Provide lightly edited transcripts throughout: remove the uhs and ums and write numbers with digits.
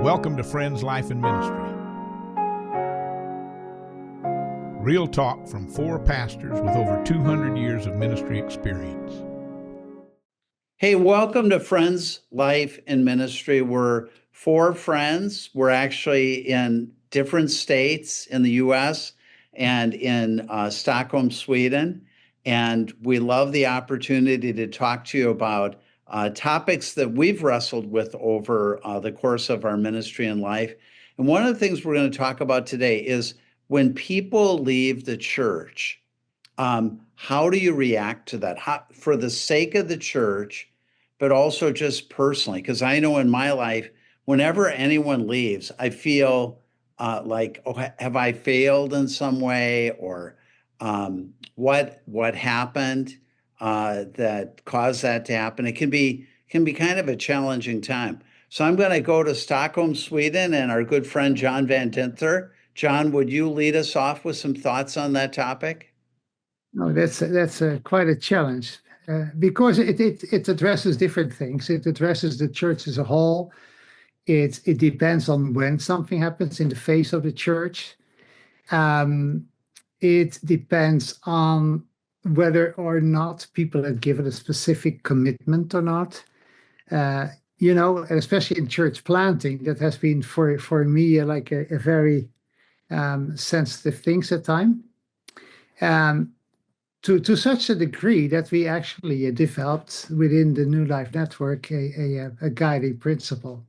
Welcome to Friends, Life, and Ministry. Real talk from four pastors with over 200 years of ministry experience. Hey, welcome to Friends, Life, and Ministry. We're four friends. We're actually in different states in the U.S. and in Stockholm, Sweden. And we love the opportunity to talk to you about topics that we've wrestled with over the course of our ministry and life. And one of the things we're going to talk about today is when people leave the church, how do you react to that? For the sake of the church, but also just personally, because I know in my life, whenever anyone leaves, I feel like, oh, have I failed in some way, or what happened that caused that to happen? It can be kind of a challenging time. So I'm going to go to Stockholm, Sweden, and our good friend John Van Dinther. John, would you lead us off with some thoughts on that topic? No, that's quite a challenge because it addresses different things. It addresses the church as a whole. It depends on when something happens in the face of the church. It depends on whether or not people have given a specific commitment or not. And especially in church planting, that has been for me like a very sensitive thing at time. To such a degree that we actually developed within the New Life Network a guiding principle.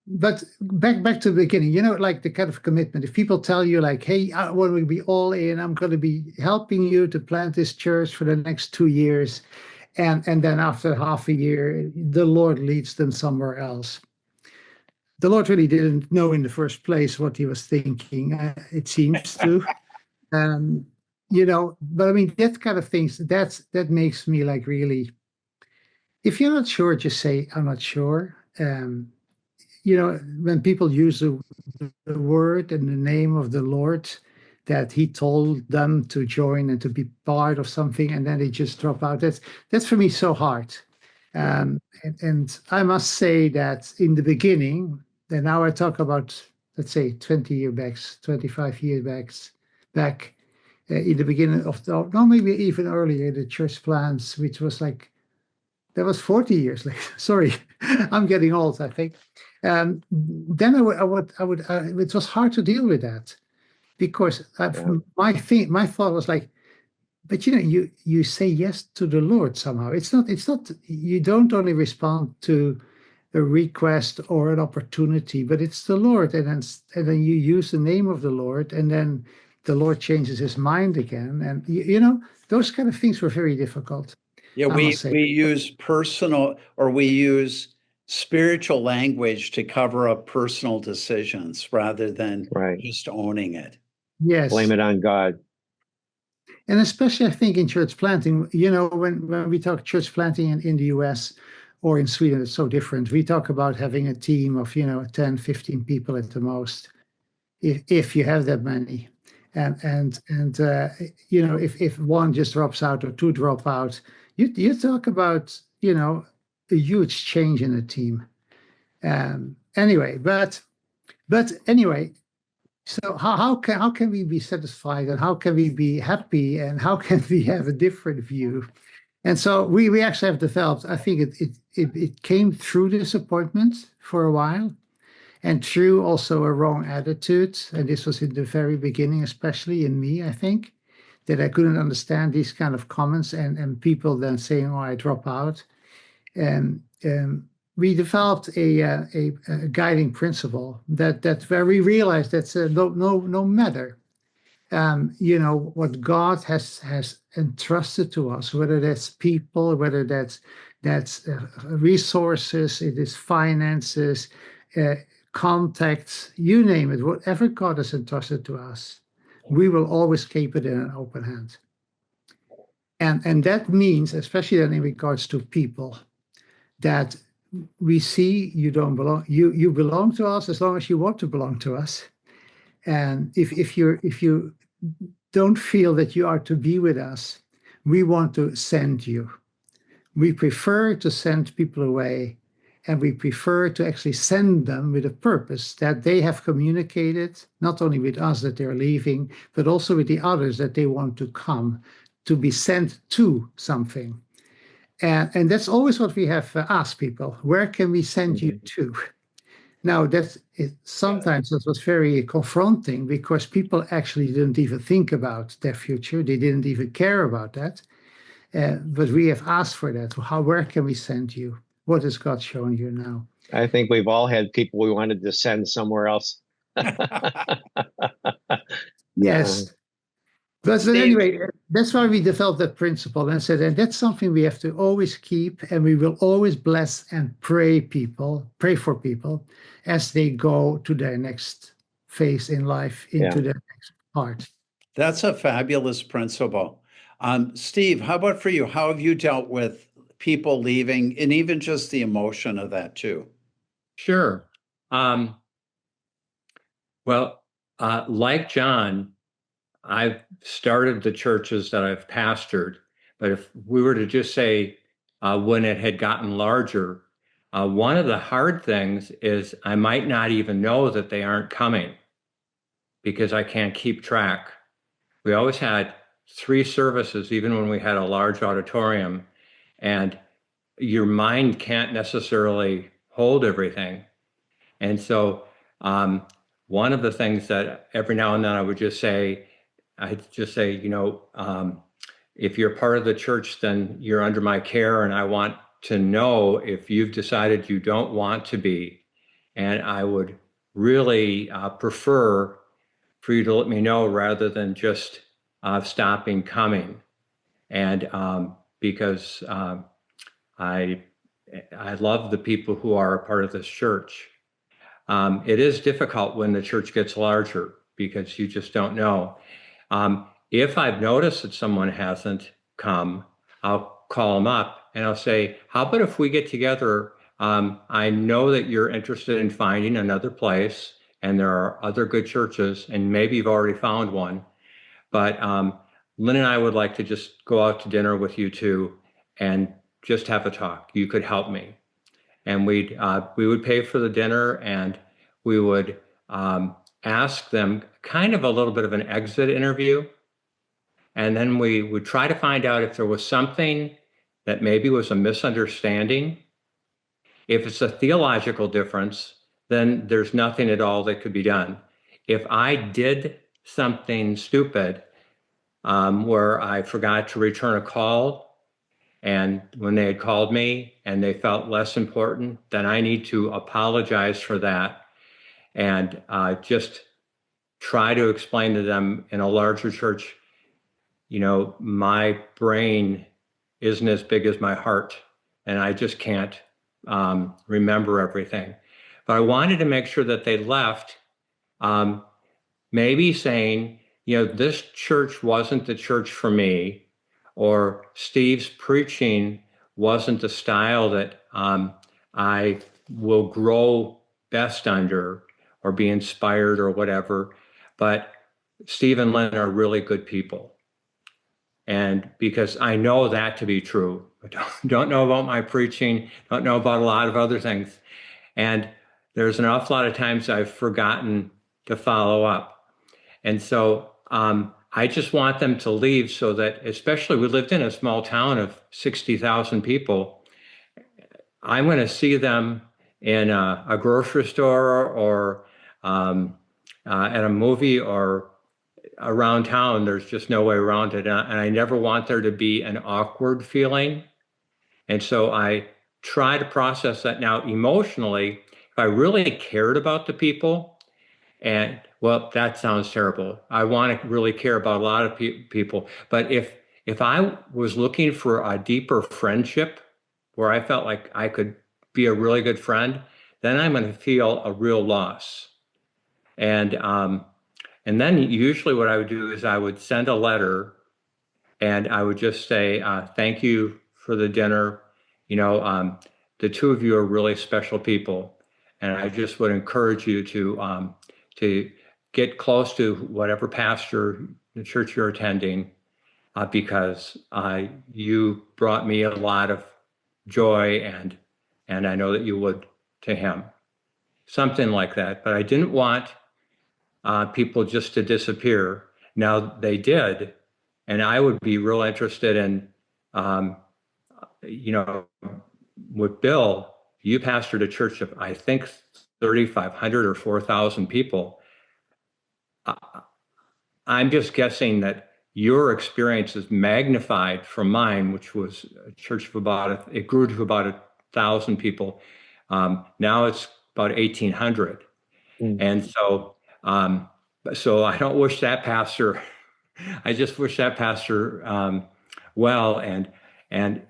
But back to the beginning, like the kind of commitment. If people tell you like, hey, I want to be all in, I'm going to be helping you to plant this church for the next 2 years. And then after half a year, the Lord leads them somewhere else. The Lord really didn't know in the first place what he was thinking, it seems to. But I mean, that kind of things, that makes me like really, if you're not sure, just say, I'm not sure. When people use the word and the name of the Lord that he told them to join and to be part of something, and then they just drop out, that's for me so hard. And I must say that in the beginning, and now I talk about, let's say, 20 years back, 25 years back, in the beginning of no, maybe even earlier, the church plans, which was like, that was 40 years later. Sorry, I'm getting old, I think. Then it was hard to deal with that because my thought was like, but you say yes to the Lord somehow. It's not, you don't only respond to a request or an opportunity, but it's the Lord. And then you use the name of the Lord, and then the Lord changes his mind again. And, those kind of things were very difficult. Yeah, we use personal, or we use spiritual language to cover up personal decisions rather than just owning it. Yes. Blame it on God. And especially, I think, in church planting, when we talk church planting in the US or in Sweden, it's so different. We talk about having a team of, 10, 15 people at the most, if you have that many. And if one just drops out or two drop out, you talk about, a huge change in the team. Anyway, but anyway, so how can we be satisfied, and how can we be happy, and how can we have a different view? And so we actually have developed, I think it came through disappointment for a while, and through also a wrong attitude. And this was in the very beginning, especially in me, I think, that I couldn't understand these kind of comments and people then saying, oh, I drop out. And we developed a guiding principle that where we realized that no matter what God has entrusted to us, whether that's people, whether that's resources, it is finances, contacts, you name it, whatever God has entrusted to us, we will always keep it in an open hand. And that means, especially then in regards to people, that we see you don't belong, you belong to us as long as you want to belong to us. And if you don't feel that you are to be with us, we want to send you. We prefer to send people away And we prefer to actually send them with a purpose that they have communicated, not only with us that they're leaving, but also with the others that they want to come, to be sent to something. And that's always what we have asked people. Where can we send you to? Now, sometimes that was very confronting because people actually didn't even think about their future. They didn't even care about that. But we have asked for that. Where can we send you? What has God shown you now? I think we've all had people we wanted to send somewhere else. Yes. But anyway, that's why we developed that principle and said, and that's something we have to always keep, and we will always bless and pray for people as they go to their next phase in life, into their next part. That's a fabulous principle. Steve, how about for you? How have you dealt with people leaving and even just the emotion of that too? Sure. Well, like John, I've started the churches that I've pastored, but if we were to just say when it had gotten larger, one of the hard things is I might not even know that they aren't coming because I can't keep track. We always had 3 services, even when we had a large auditorium, and your mind can't necessarily hold everything. And so one of the things that every now and then I'd just say, if you're part of the church, then you're under my care, and I want to know if you've decided you don't want to be. And I would really prefer for you to let me know rather than just stopping coming. And because I love the people who are a part of this church. It is difficult when the church gets larger because you just don't know. If I've noticed that someone hasn't come, I'll call them up and I'll say, how about if we get together? I know that you're interested in finding another place, and there are other good churches, and maybe you've already found one. But Lynn and I would like to just go out to dinner with you two and just have a talk. You could help me. And we would pay for the dinner, and we would ask them kind of a little bit of an exit interview. And then we would try to find out if there was something that maybe was a misunderstanding. If it's a theological difference, then there's nothing at all that could be done. If I did something stupid where I forgot to return a call, and when they had called me and they felt less important, then I need to apologize for that and just try to explain to them in a larger church, my brain isn't as big as my heart, and I just can't remember everything. But I wanted to make sure that they left maybe saying, this church wasn't the church for me, or Steve's preaching wasn't the style that I will grow best under or be inspired or whatever. But Steve and Lynn are really good people. And because I know that to be true, I don't know about my preaching, don't know about a lot of other things. And there's an awful lot of times I've forgotten to follow up. And so I just want them to leave so that, especially we lived in a small town of 60,000 people, I'm going to see them in a grocery store or at a movie or around town. There's just no way around it. And I never want there to be an awkward feeling. And so I try to process that. Now, emotionally, if I really cared about the people, and well, that sounds terrible. I want to really care about a lot of people. But if I was looking for a deeper friendship where I felt like I could be a really good friend, then I'm going to feel a real loss. And then usually what I would do is I would send a letter and I would just say, thank you for the dinner. The two of you are really special people. And I just would encourage you to get close to whatever pastor, the church you're attending, because you brought me a lot of joy and and I know that you would to him. Something like that. But I didn't want people just to disappear. Now they did, and I would be real interested in, you know, with Bill, you pastored a church of, I think, 3,500 or 4,000 people. I'm just guessing that your experience is magnified from mine, which was a church of it grew to about 1,000 people. Now it's about 1,800. And so I don't wish that pastor, I just wish that pastor well, and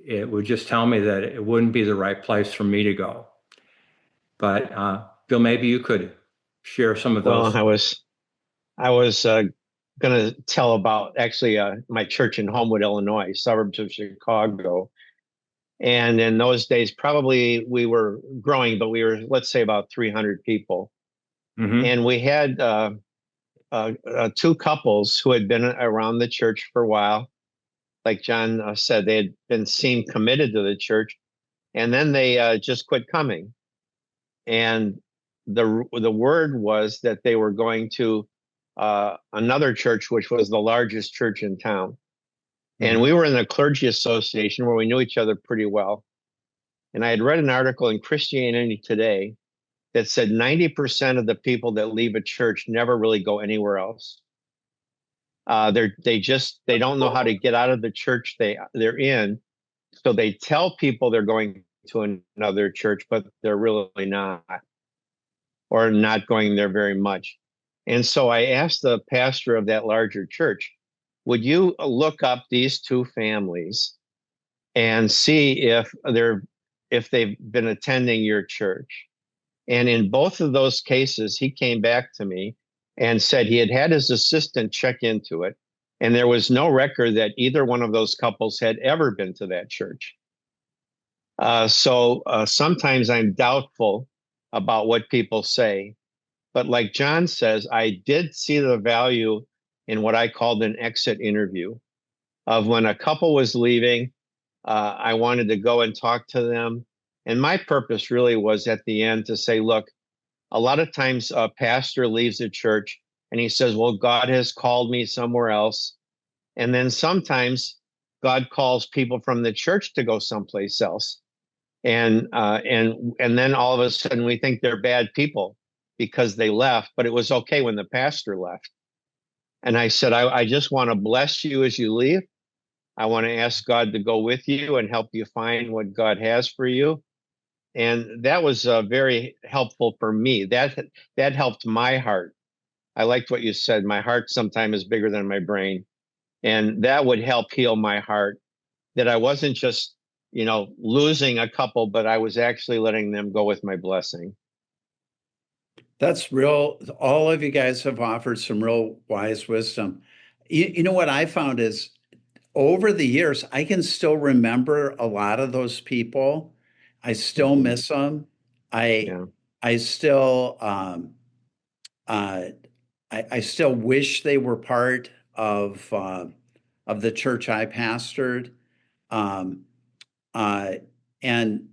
it would just tell me that it wouldn't be the right place for me to go. But Bill, maybe you could share some of those. Well, I was going to tell about actually my church in Homewood, Illinois, suburbs of Chicago. And in those days, probably we were growing, but we were, let's say, about 300 people. Mm-hmm. And we had two couples who had been around the church for a while. Like John said, they had seemed committed to the church, and then they just quit coming. And the word was that they were going to another church, which was the largest church in town. And we were in the clergy association where we knew each other pretty well. And I had read an article in Christianity Today that said 90% of the people that leave a church never really go anywhere else. They don't know how to get out of the church they're in. So they tell people they're going to another church, but they're really not, or not going there very much. And so I asked the pastor of that larger church, would you look up these two families and see if they've been attending your church? And in both of those cases, he came back to me and said he had his assistant check into it, and there was no record that either one of those couples had ever been to that church. So sometimes I'm doubtful about what people say. But like John says, I did see the value in what I called an exit interview of when a couple was leaving. I wanted to go and talk to them. And my purpose really was at the end to say, look, a lot of times a pastor leaves a church and he says, well, God has called me somewhere else. And then sometimes God calls people from the church to go someplace else. And then all of a sudden we think they're bad people because they left, but it was okay when the pastor left. And I said, I just want to bless you as you leave. I want to ask God to go with you and help you find what God has for you. And that was very helpful for me. That helped my heart. I liked what you said. My heart sometimes is bigger than my brain. And that would help heal my heart, that I wasn't just, losing a couple, but I was actually letting them go with my blessing. That's real. All of you guys have offered some real wise wisdom. You know what I found is over the years, I can still remember a lot of those people. I still miss them. Yeah. I still I still wish they were part of the church I pastored. Um, and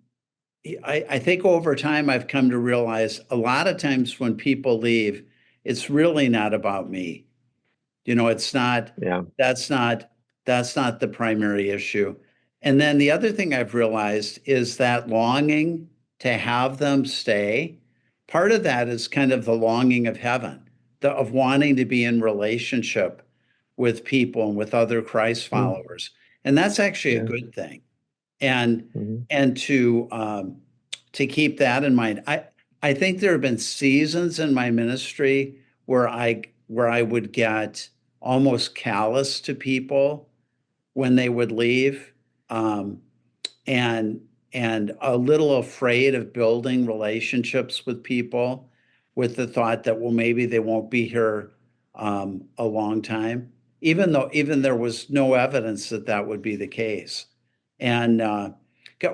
I think over time I've come to realize a lot of times when people leave, it's really not about me. It's not, Yeah. that's not, that's not the primary issue. And then the other thing I've realized is that longing to have them stay, part of that is kind of the longing of heaven, of wanting to be in relationship with people and with other Christ followers. And that's actually a good thing. And and to keep that in mind. I think there have been seasons in my ministry where I would get almost callous to people when they would leave, and a little afraid of building relationships with people with the thought that, well, maybe they won't be here a long time, even there was no evidence that that would be the case. And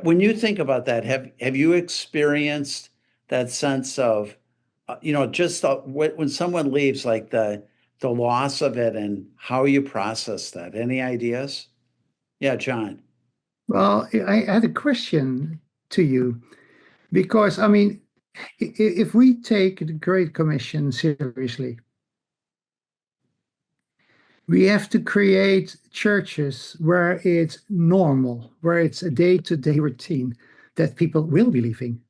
when you think about that, have you experienced that sense of, just when someone leaves, like the loss of it and how you process that? Any ideas? Yeah, John. Well, I had a question. to you, because I mean, if we take the Great Commission seriously, we have to create churches where it's normal, where it's a day-to-day routine that people will be leaving,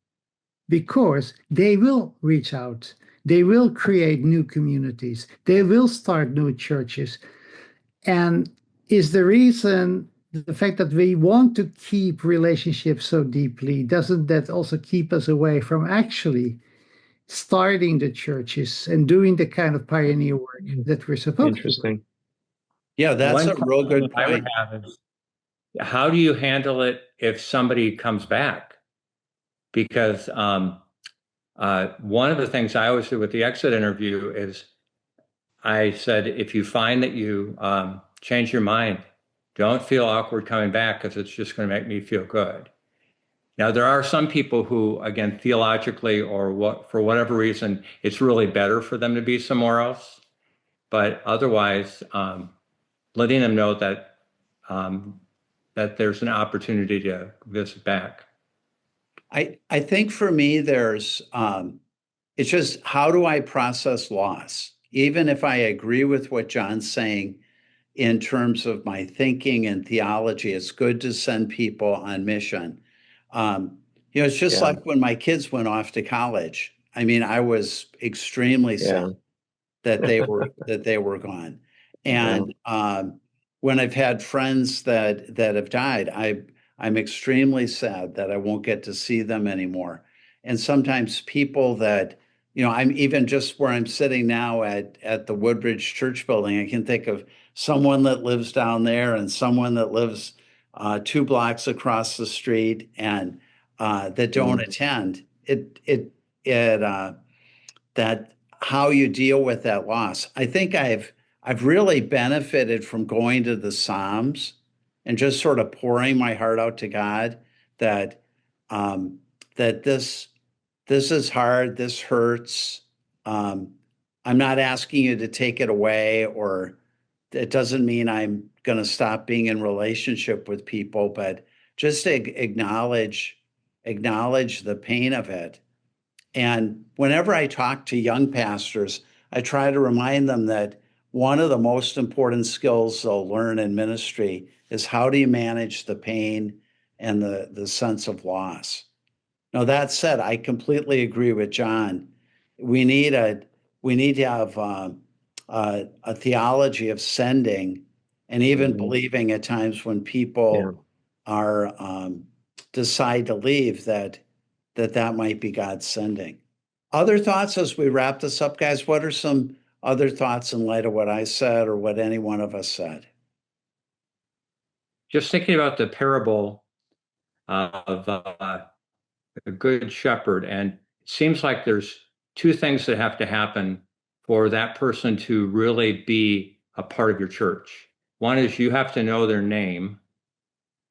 because they will reach out, they will create new communities, they will start new churches. And is the reason the fact that we want to keep relationships so deeply, doesn't that also keep us away from actually starting the churches and doing the kind of pioneer work that we're supposed to do? Interesting. Yeah, that's One a real question good that I would point. have is, how do you handle it if somebody comes back? Because one of the things I always do with the exit interview is I said, if you find that you change your mind, don't feel awkward coming back, because it's just going to make me feel good. Now, there are some people who, again, theologically or for whatever reason, it's really better for them to be somewhere else. But otherwise, letting them know that that there's an opportunity to visit back. I think for me, it's just, how do I process loss? Even if I agree with what John's saying in terms of my thinking and theology, it's good to send people on mission. It's just Yeah. like when my kids went off to college. I mean, I was extremely sad Yeah. that they were gone. And when I've had friends that have died, I'm extremely sad that I won't get to see them anymore. And sometimes people that, I'm even just where I'm sitting now at the Woodbridge Church building, I can think of someone that lives down there and someone that lives 2 blocks across the street, and that don't attend. That how you deal with that loss. I think I've really benefited from going to the Psalms and just sort of pouring my heart out to God, that um, that this is hard, this hurts. Um, I'm not asking you to take it away, or it doesn't mean I'm going to stop being in relationship with people, but just to acknowledge the pain of it. And whenever I talk to young pastors, I try to remind them that one of the most important skills they'll learn in ministry is, how do you manage the pain and the sense of loss? Now, that said, I completely agree with John. We need to have a theology of sending, and even believing at times when people are decide to leave, that might be God's sending. Other thoughts as we wrap this up, guys? What are some other thoughts in light of what I said or what any one of us said? Just thinking about the parable of a good shepherd, and it seems like there's two things that have to happen for that person to really be a part of your church. One is you have to know their name,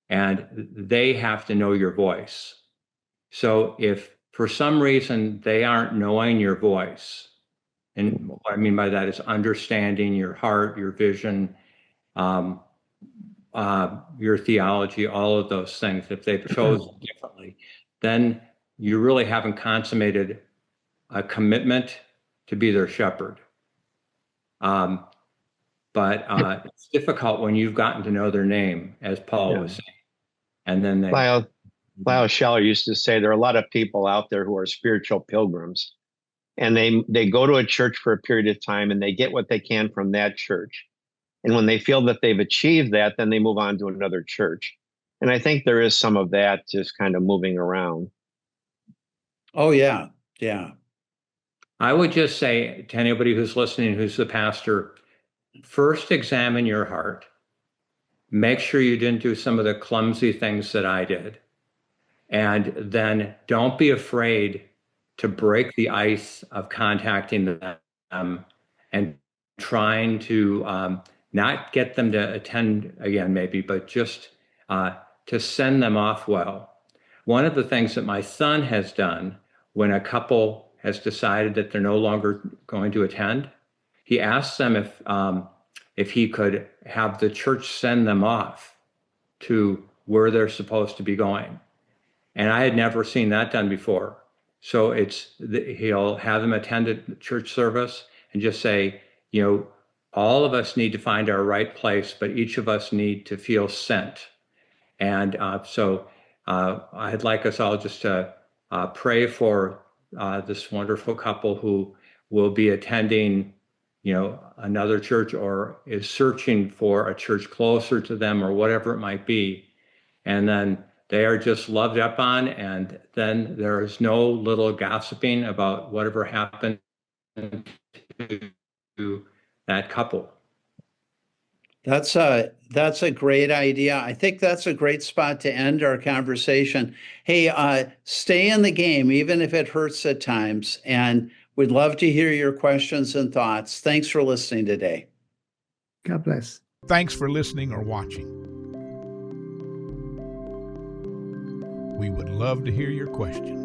and they have to know your voice. So if for some reason they aren't knowing your voice, and what I mean by that is understanding your heart, your vision, um, your theology, all of those things, if they've chosen differently, then you really haven't consummated a commitment to be their shepherd. But it's difficult when you've gotten to know their name, as Paul was saying, and then they. Lyle Scheller used to say there are a lot of people out there who are spiritual pilgrims, and they go to a church for a period of time and they get what they can from that church. And when they feel that they've achieved that, then they move on to another church. And I think there is some of that just kind of moving around. Oh, yeah. Yeah. I would just say to anybody who's listening, who's the pastor, first examine your heart. Make sure you didn't do some of the clumsy things that I did. And then don't be afraid to break the ice of contacting them and trying to not get them to attend again, maybe, but just to send them off well. One of the things that my son has done when a couple has decided that they're no longer going to attend, he asks them if he could have the church send them off to where they're supposed to be going. And I had never seen that done before. So he'll have them attend a church service and just say, all of us need to find our right place, but each of us need to feel sent. And so I'd like us all just to pray for this wonderful couple who will be attending, another church or is searching for a church closer to them or whatever it might be. And then they are just loved up on, and then there is no little gossiping about whatever happened to that couple. That's a great idea. I think that's a great spot to end our conversation. Hey, stay in the game, even if it hurts at times. And we'd love to hear your questions and thoughts. Thanks for listening today. God bless. Thanks for listening or watching. We would love to hear your questions.